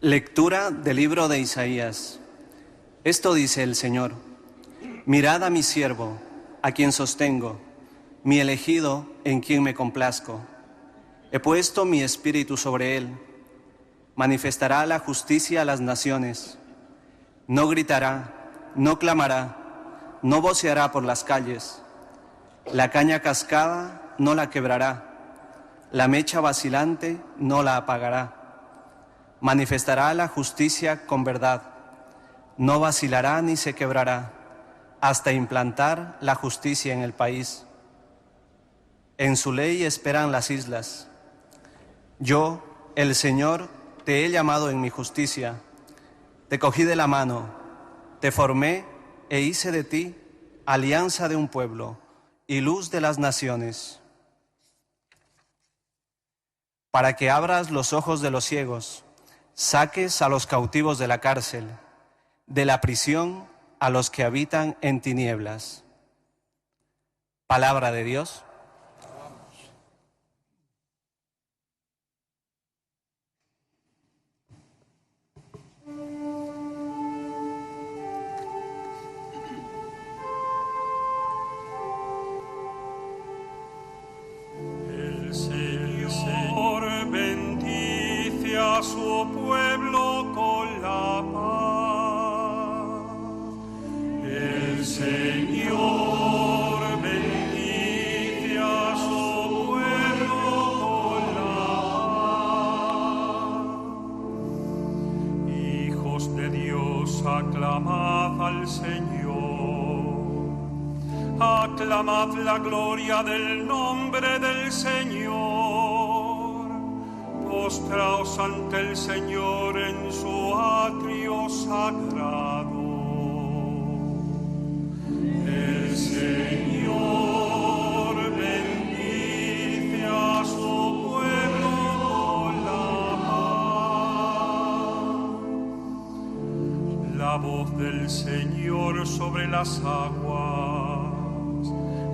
Lectura del libro de Isaías. Esto dice el Señor: Mirad a mi siervo, a quien sostengo, mi elegido, en quien me complazco. He puesto mi espíritu sobre él. Manifestará la justicia a las naciones. No gritará, no clamará, no voceará por las calles. La caña cascada no la quebrará, la mecha vacilante no la apagará. Manifestará la justicia con verdad, no vacilará ni se quebrará, hasta implantar la justicia en el país. En su ley esperan las islas. Yo, el Señor, te he llamado en mi justicia. Te cogí de la mano, te formé e hice de ti alianza de un pueblo y luz de las naciones. Para que abras los ojos de los ciegos, saques a los cautivos de la cárcel, de la prisión a los que habitan en tinieblas. Palabra de Dios. El Señor bendice a su pueblo con la paz. El Señor bendice a su pueblo con la paz. Hijos de Dios, aclamad al Señor. Aclamad la gloria del nombre del Señor. Postraos ante el Señor en su atrio sagrado. El Señor bendice a su pueblo con la paz. La voz del Señor sobre las aguas.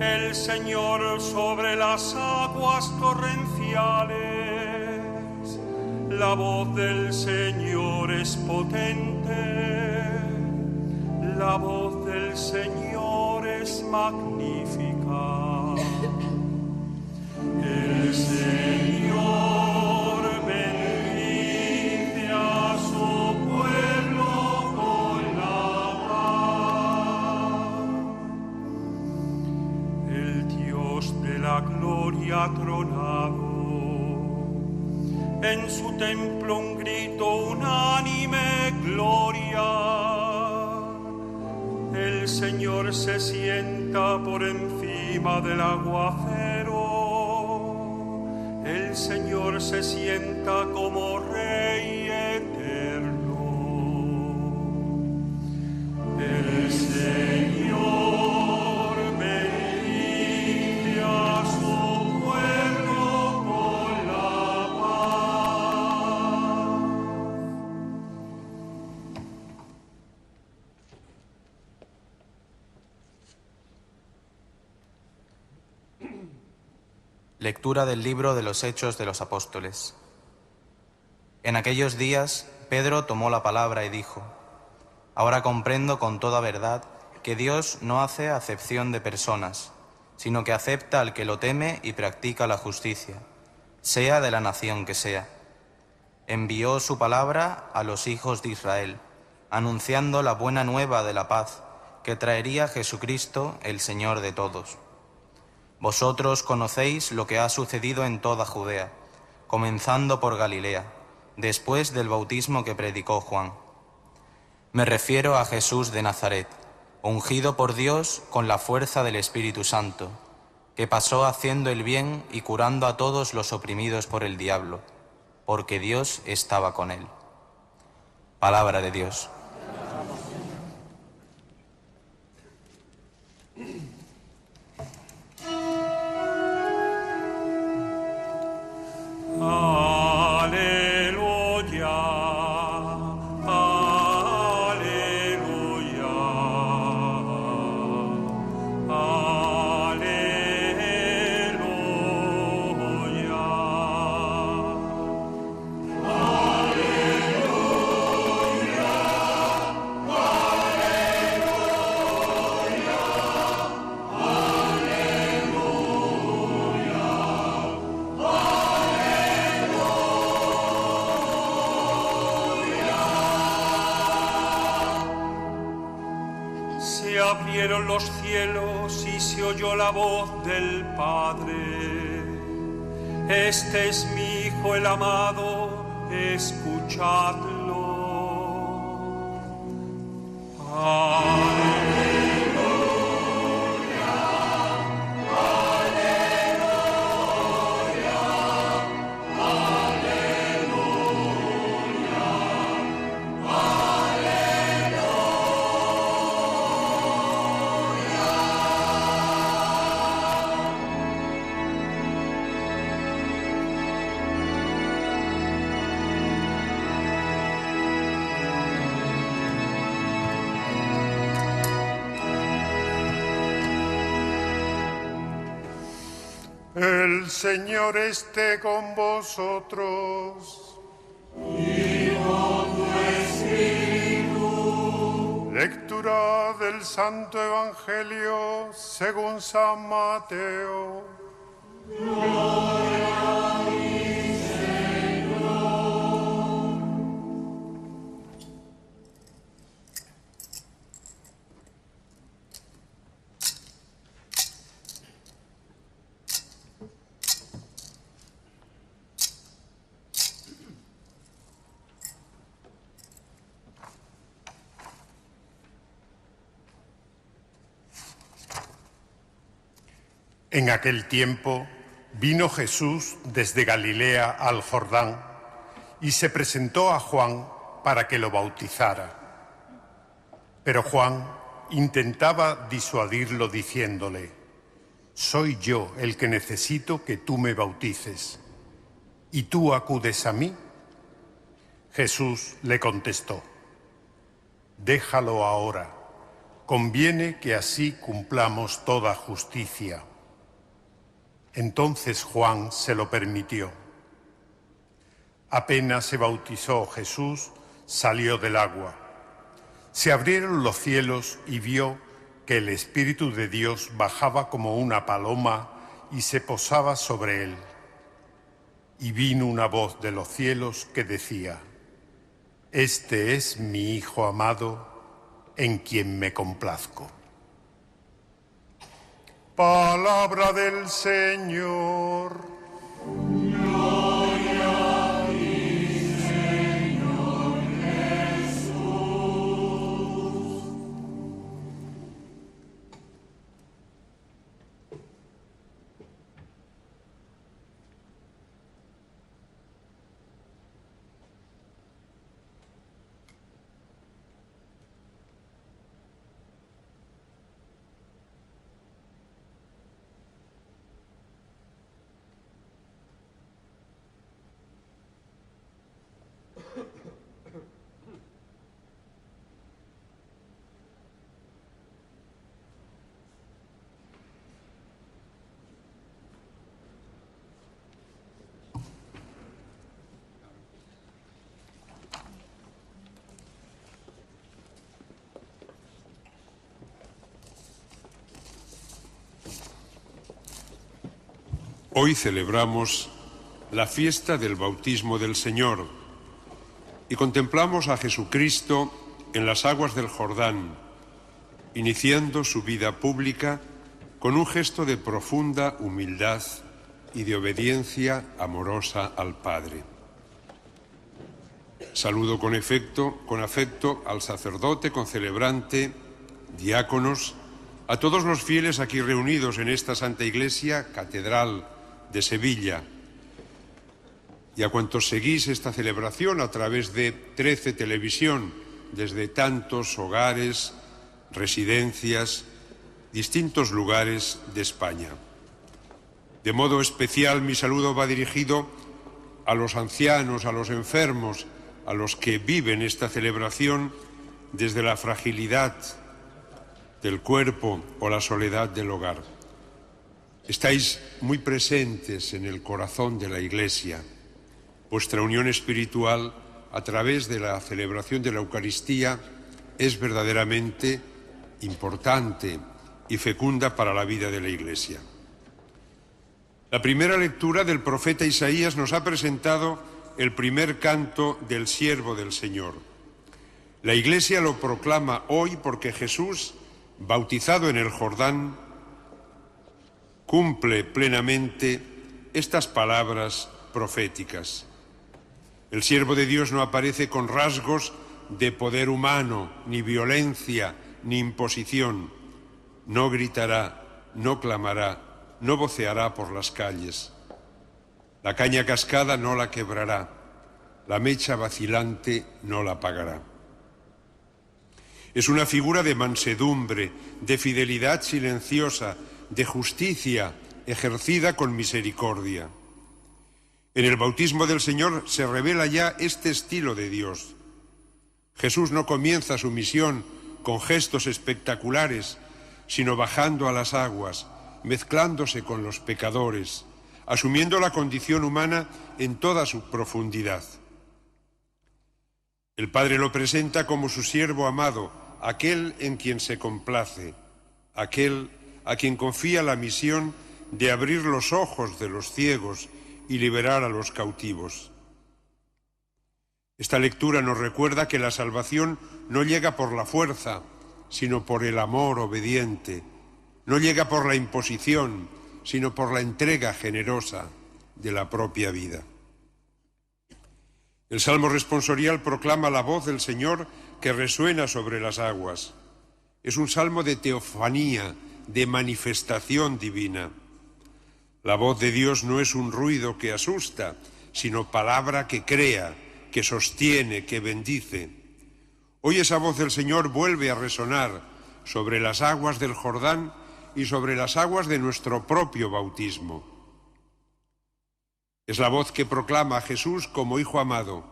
El Señor sobre las aguas torrenciales. La voz del Señor es potente. La voz del Señor es magnífica. El Señor bendice a su pueblo con la paz. El Dios de la gloria ha tronado. En su templo un grito unánime, gloria. El Señor se sienta por encima del aguacero. El Señor se sienta como Rey eterno. El Señor bendice a su pueblo con la Lectura del libro de los Hechos de los Apóstoles. En aquellos días, Pedro tomó la palabra y dijo: Ahora comprendo con toda verdad que Dios no hace acepción de personas, sino que acepta al que lo teme y practica la justicia, sea de la nación que sea. Envió su palabra a los hijos de Israel, anunciando la buena nueva de la paz, que traería Jesucristo, el Señor de todos. Vosotros conocéis lo que ha sucedido en toda Judea, comenzando por Galilea, después del bautismo que predicó Juan. Me refiero a Jesús de Nazaret, ungido por Dios con la fuerza del Espíritu Santo, que pasó haciendo el bien y curando a todos los oprimidos por el diablo, porque Dios estaba con él. Palabra de Dios. Aleluya, aleluya, aleluya. abrieron los cielos y se oyó la voz del Padre. Este es mi Hijo el amado, escuchadlo. El Señor esté con vosotros. Y con tu espíritu. Lectura del Santo Evangelio según San Mateo. Gloria a ti, Señor. En aquel tiempo vino Jesús desde Galilea al Jordán y se presentó a Juan para que lo bautizara. Pero Juan intentaba disuadirlo diciéndole: «Soy yo el que necesito que tú me bautices, ¿y tú acudes a mí?». Jesús le contestó: «Déjalo ahora, conviene que así cumplamos toda justicia». Entonces Juan se lo permitió. Apenas se bautizó Jesús, salió del agua. Se abrieron los cielos y vio que el Espíritu de Dios bajaba como una paloma y se posaba sobre él. Y vino una voz de los cielos que decía: «Este es mi Hijo amado, en quien me complazco». Palabra del Señor. Gloria a ti, Señor Jesús. Hoy celebramos la fiesta del bautismo del Señor y contemplamos a Jesucristo en las aguas del Jordán, iniciando su vida pública con un gesto de profunda humildad y de obediencia amorosa al Padre. Saludo con afecto al sacerdote, concelebrante, diáconos, a todos los fieles aquí reunidos en esta Santa Iglesia, Catedral de Sevilla, y a cuantos seguís esta celebración a través de 13 Televisión, desde tantos hogares, residencias, distintos lugares de España. De modo especial, mi saludo va dirigido a los ancianos, a los enfermos, a los que viven esta celebración desde la fragilidad del cuerpo o la soledad del hogar. Estáis muy presentes en el corazón de la Iglesia. Vuestra unión espiritual a través de la celebración de la Eucaristía es verdaderamente importante y fecunda para la vida de la Iglesia. La primera lectura del profeta Isaías nos ha presentado el primer canto del siervo del Señor. La Iglesia lo proclama hoy porque Jesús bautizado en el Jordán, cumple plenamente estas palabras proféticas. El siervo de Dios no aparece con rasgos de poder humano, ni violencia, ni imposición. No gritará, no clamará, no voceará por las calles. La caña cascada no la quebrará, la mecha vacilante no la apagará. Es una figura de mansedumbre, de fidelidad silenciosa, de justicia ejercida con misericordia. En el bautismo del Señor se revela ya este estilo de Dios. Jesús no comienza su misión con gestos espectaculares, sino bajando a las aguas, mezclándose con los pecadores, asumiendo la condición humana en toda su profundidad. El Padre lo presenta como su siervo amado, aquel en quien se complace, aquel a quien confía la misión de abrir los ojos de los ciegos y liberar a los cautivos. Esta lectura nos recuerda que la salvación no llega por la fuerza, sino por el amor obediente. No llega por la imposición, sino por la entrega generosa de la propia vida. El Salmo responsorial proclama la voz del Señor que resuena sobre las aguas. Es un salmo de teofanía, de manifestación divina. La voz de Dios no es un ruido que asusta, sino palabra que crea, que sostiene, que bendice. Hoy esa voz del Señor vuelve a resonar sobre las aguas del Jordán y sobre las aguas de nuestro propio bautismo. Es la voz que proclama a Jesús como Hijo amado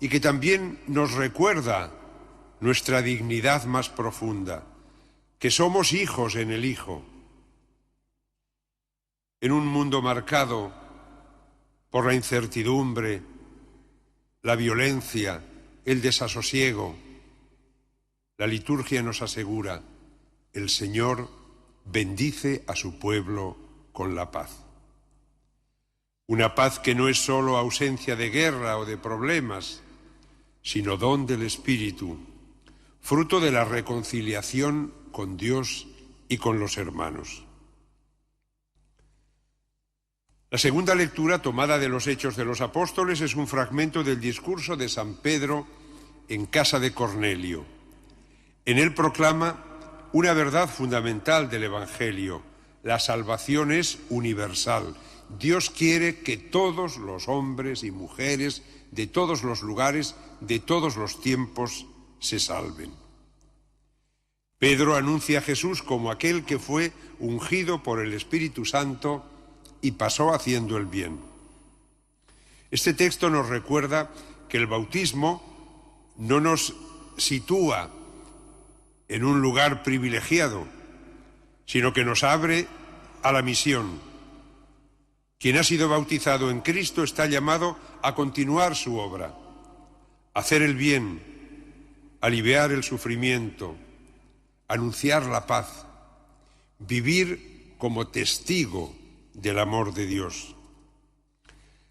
y que también nos recuerda nuestra dignidad más profunda, que somos hijos en el Hijo. En un mundo marcado por la incertidumbre, la violencia, el desasosiego, la liturgia nos asegura: el Señor bendice a su pueblo con la paz. Una paz que no es solo ausencia de guerra o de problemas, sino don del Espíritu, fruto de la reconciliación con Dios y con los hermanos. La segunda lectura, tomada de los Hechos de los Apóstoles, es un fragmento del discurso de San Pedro en casa de Cornelio. En él proclama una verdad fundamental del Evangelio: la salvación es universal. Dios quiere que todos los hombres y mujeres de todos los lugares, de todos los tiempos, se salven. Pedro anuncia a Jesús como aquel que fue ungido por el Espíritu Santo y pasó haciendo el bien. Este texto nos recuerda que el bautismo no nos sitúa en un lugar privilegiado, sino que nos abre a la misión. Quien ha sido bautizado en Cristo está llamado a continuar su obra, a hacer el bien, aliviar el sufrimiento, anunciar la paz, vivir como testigo del amor de Dios.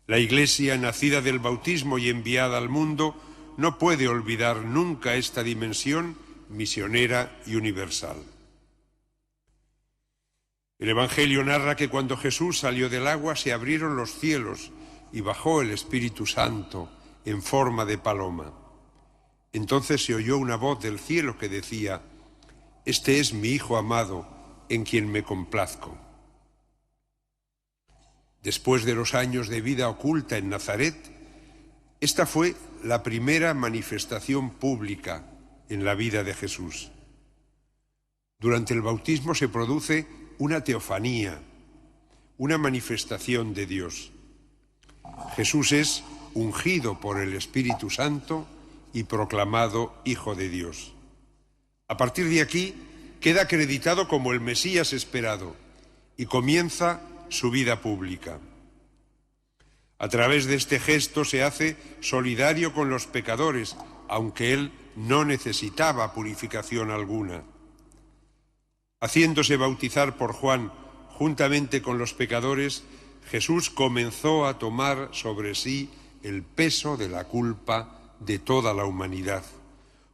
La Iglesia, nacida del bautismo y enviada al mundo, no puede olvidar nunca esta dimensión misionera y universal. El Evangelio narra que cuando Jesús salió del agua se abrieron los cielos y bajó el Espíritu Santo en forma de paloma. Entonces se oyó una voz del cielo que decía: «Este es mi Hijo amado, en quien me complazco». Después de los años de vida oculta en Nazaret, esta fue la primera manifestación pública en la vida de Jesús. Durante el bautismo se produce una teofanía, una manifestación de Dios. Jesús es ungido por el Espíritu Santo y proclamado Hijo de Dios. A partir de aquí queda acreditado como el Mesías esperado y comienza su vida pública. A través de este gesto se hace solidario con los pecadores, aunque él no necesitaba purificación alguna. Haciéndose bautizar por Juan juntamente con los pecadores, Jesús comenzó a tomar sobre sí el peso de la culpa de toda la humanidad,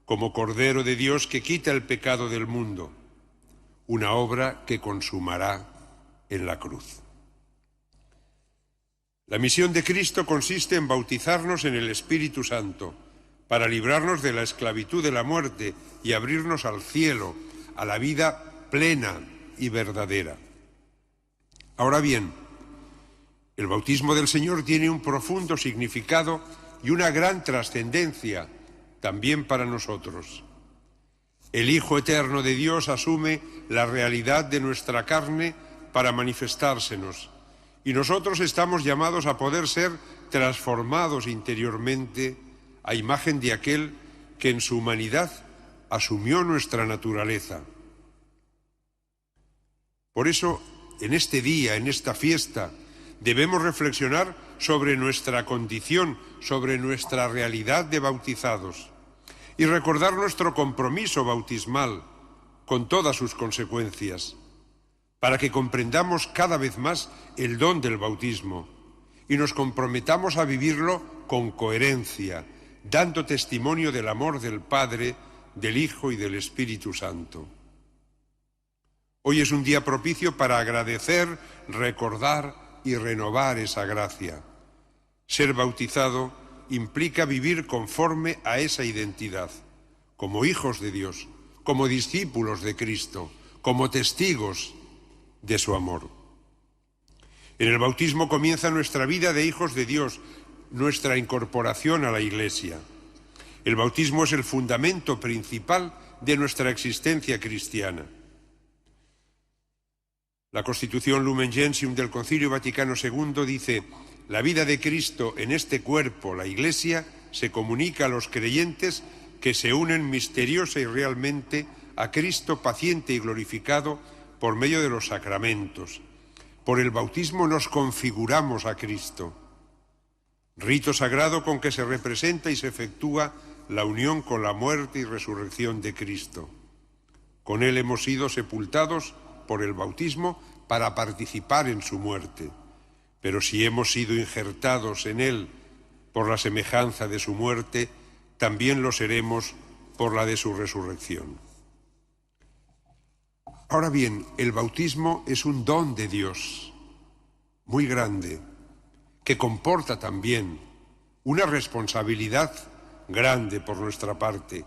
como Cordero de Dios que quita el pecado del mundo. una obra que consumará en la cruz. La misión de Cristo consiste en bautizarnos en el Espíritu Santo para librarnos de la esclavitud de la muerte y abrirnos al cielo, a la vida plena y verdadera. Ahora bien, el bautismo del Señor tiene un profundo significado y una gran trascendencia también para nosotros. El Hijo Eterno de Dios asume la realidad de nuestra carne para manifestársenos, y nosotros estamos llamados a poder ser transformados interiormente a imagen de aquel que en su humanidad asumió nuestra naturaleza. Por eso, en este día, en esta fiesta, debemos reflexionar sobre nuestra condición, sobre nuestra realidad de bautizados, y recordar nuestro compromiso bautismal con todas sus consecuencias, para que comprendamos cada vez más el don del bautismo y nos comprometamos a vivirlo con coherencia, dando testimonio del amor del Padre, del Hijo y del Espíritu Santo. Hoy es un día propicio para agradecer, recordar y renovar esa gracia. Ser bautizado implica vivir conforme a esa identidad, como hijos de Dios, como discípulos de Cristo, como testigos de su amor. En el bautismo comienza nuestra vida de hijos de Dios, nuestra incorporación a la Iglesia. El bautismo es el fundamento principal de nuestra existencia cristiana. La Constitución Lumen Gentium del Concilio Vaticano II dice: la vida de Cristo en este cuerpo, la Iglesia, se comunica a los creyentes que se unen misteriosa y realmente a Cristo paciente y glorificado por medio de los sacramentos. Por el bautismo nos configuramos a Cristo, rito sagrado con que se representa y se efectúa la unión con la muerte y resurrección de Cristo. Con Él hemos sido sepultados por el bautismo para participar en su muerte. Pero si hemos sido injertados en Él por la semejanza de su muerte, también lo seremos por la de su resurrección. Ahora bien, el bautismo es un don de Dios muy grande, que comporta también una responsabilidad grande por nuestra parte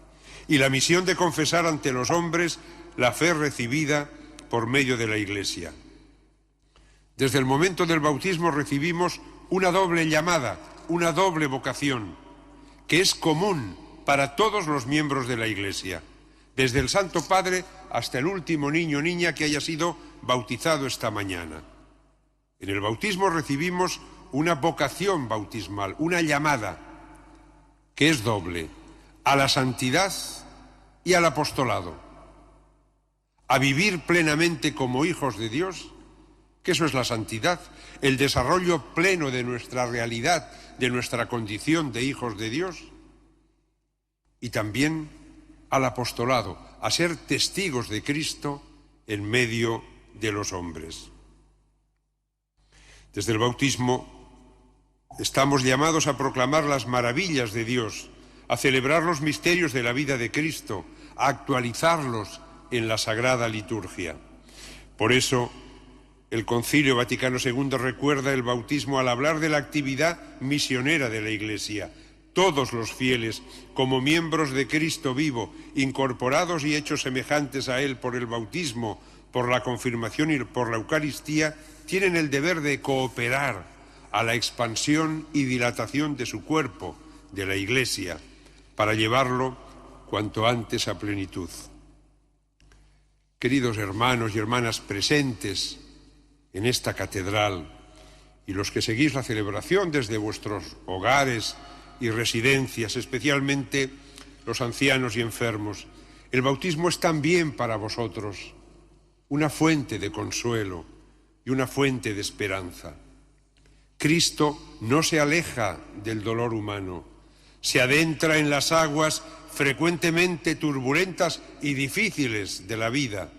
y la misión de confesar ante los hombres la fe recibida por medio de la Iglesia. Desde el momento del bautismo recibimos una doble llamada, una doble vocación, que es común para todos los miembros de la Iglesia, desde el Santo Padre hasta el último niño o niña que haya sido bautizado esta mañana. En el bautismo recibimos una vocación bautismal, una llamada, que es doble, a la santidad y al apostolado, a vivir plenamente como hijos de Dios, que eso es la santidad, el desarrollo pleno de nuestra realidad, de nuestra condición de hijos de Dios, y también al apostolado, a ser testigos de Cristo en medio de los hombres. Desde el bautismo estamos llamados a proclamar las maravillas de Dios, a celebrar los misterios de la vida de Cristo, a actualizarlos en la Sagrada Liturgia. Por eso, el Concilio Vaticano II recuerda el bautismo al hablar de la actividad misionera de la Iglesia. Todos los fieles, como miembros de Cristo vivo, incorporados y hechos semejantes a Él por el bautismo, por la confirmación y por la Eucaristía, tienen el deber de cooperar a la expansión y dilatación de su cuerpo, de la Iglesia, para llevarlo cuanto antes a plenitud. Queridos hermanos y hermanas presentes en esta catedral y los que seguís la celebración desde vuestros hogares y residencias, especialmente los ancianos y enfermos, el bautismo es también para vosotros una fuente de consuelo y una fuente de esperanza. Cristo no se aleja del dolor humano, se adentra en las aguas frecuentemente turbulentas y difíciles de la vida,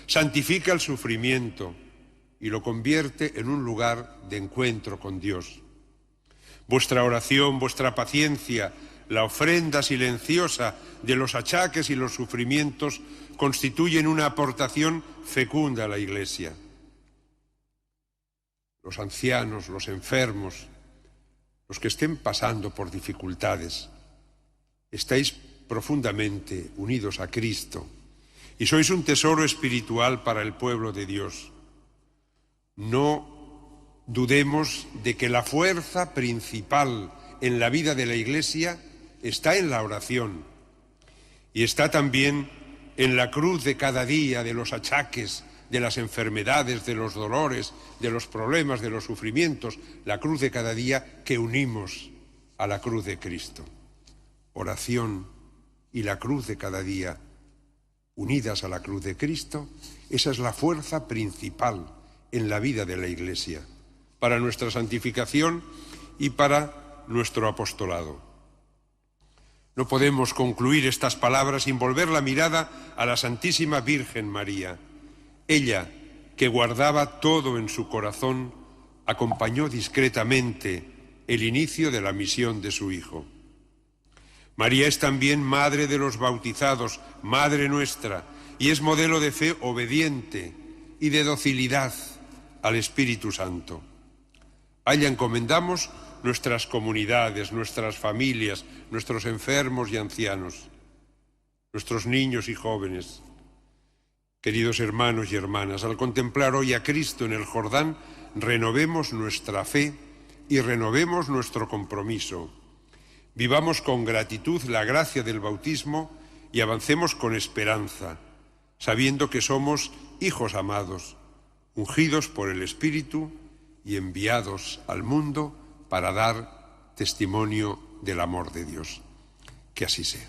santifica el sufrimiento y lo convierte en un lugar de encuentro con Dios. Vuestra oración, vuestra paciencia, la ofrenda silenciosa de los achaques y los sufrimientos, constituyen una aportación fecunda a la Iglesia. Los ancianos, los enfermos, los que estén pasando por dificultades, estáis profundamente unidos a Cristo y sois un tesoro espiritual para el pueblo de Dios. No dudemos de que la fuerza principal en la vida de la Iglesia está en la oración y está también en la cruz de cada día, de los achaques, de las enfermedades, de los dolores, de los problemas, de los sufrimientos, la cruz de cada día que unimos a la cruz de Cristo. Oración y la cruz de cada día unidas a la cruz de Cristo, esa es la fuerza principal en la vida de la Iglesia, para nuestra santificación y para nuestro apostolado. No podemos concluir estas palabras sin volver la mirada a la Santísima Virgen María. Ella, que guardaba todo en su corazón, acompañó discretamente el inicio de la misión de su Hijo. María es también madre de los bautizados, madre nuestra, y es modelo de fe obediente y de docilidad al Espíritu Santo. A ella encomendamos nuestras comunidades, nuestras familias, nuestros enfermos y ancianos, nuestros niños y jóvenes. Queridos hermanos y hermanas, al contemplar hoy a Cristo en el Jordán, renovemos nuestra fe y renovemos nuestro compromiso. Vivamos con gratitud la gracia del bautismo y avancemos con esperanza, sabiendo que somos hijos amados, ungidos por el Espíritu y enviados al mundo para dar testimonio del amor de Dios. Que así sea.